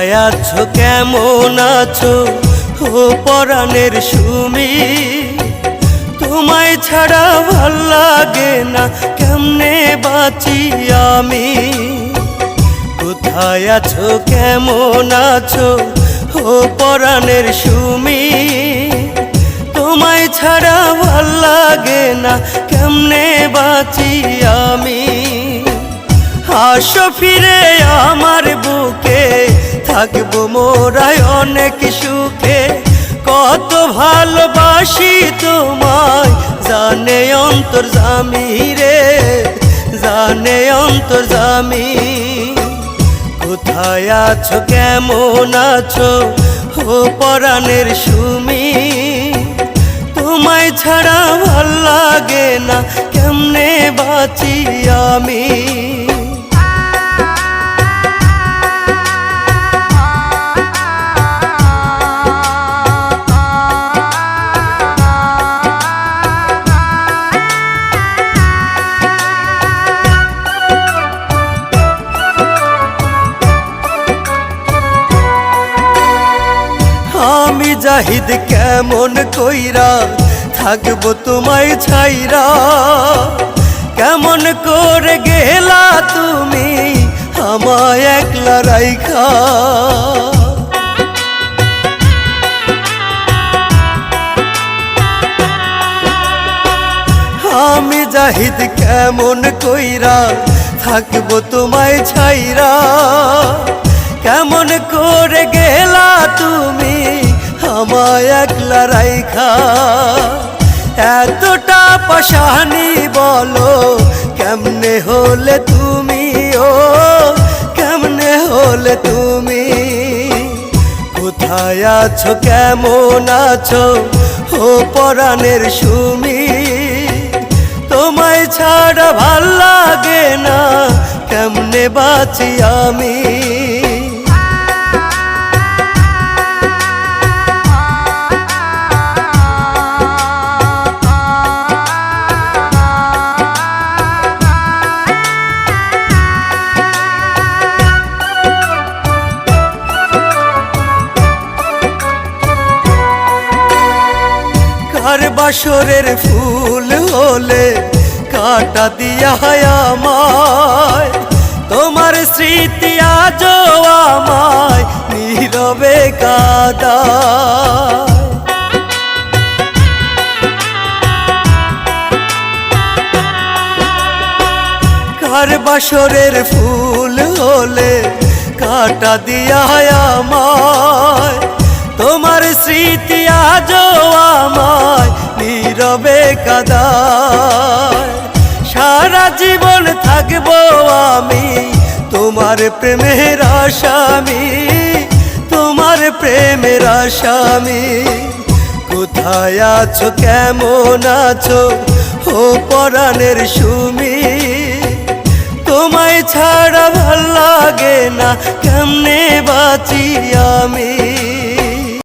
কোথায় আছো কেমন আছো ও পরাণের সুমি তোমায় ছাড়া ভাল লাগে না কেমনে বাঁচি আমি কোথায় আছো কেমন আছো ও পরাণের সুমি তোমায় ছাড়া ভাল লাগে না কেমনে বাঁচি আমি আসো ফিরে আমার বুকে থাকবো মোরাই অনেক সুখে কত ভালোবাসি তোমায় জানে অন্তর্যামী রে জানে অন্তর্যামী কোথায় আছো কেমন আছো ও পরাণের সুমি তোমায় ছাড়া ভাল লাগে না কেমনে বাঁচি আমি আমি জাহিদ কেমন কইরা থাকবো তোমায় ছাইরা কেমন করে গেলা তুমি আমায় একলা রাইখা আমি জাহিদ কেমন কইরা থাকবো তোমায় ছাইরা কেমন করে গেলা তুমি আমায় একলা রাইখা এতটা পাশানি বলো কেমনে হলে তুমি ও কেমনে হলে তুমি কোথায় আছো কেমন আছো ও পরাণের সুমি তোমায় ছাড়া ভাল লাগে না কেমনে বাঁচি আমি কার বাসরের ফুল হলে কাটা দিয়া আমায় তোমার স্মৃতি আজও আমায় নীরবে কাঁদায় কার বাসরের ফুল হলে কাটা দিয়া আমায় তোমার স্মৃতি আজও আমায় নীরবে কাঁদায় সারা জীবন থাকবো আমি তোমার প্রেমের আসামি তোমার প্রেমের আসামি কোথায় আছো কেমন আছো ও পরাণের সুমি তোমায় ছাড়া ভাল লাগে না কেমনে বাঁচি আমি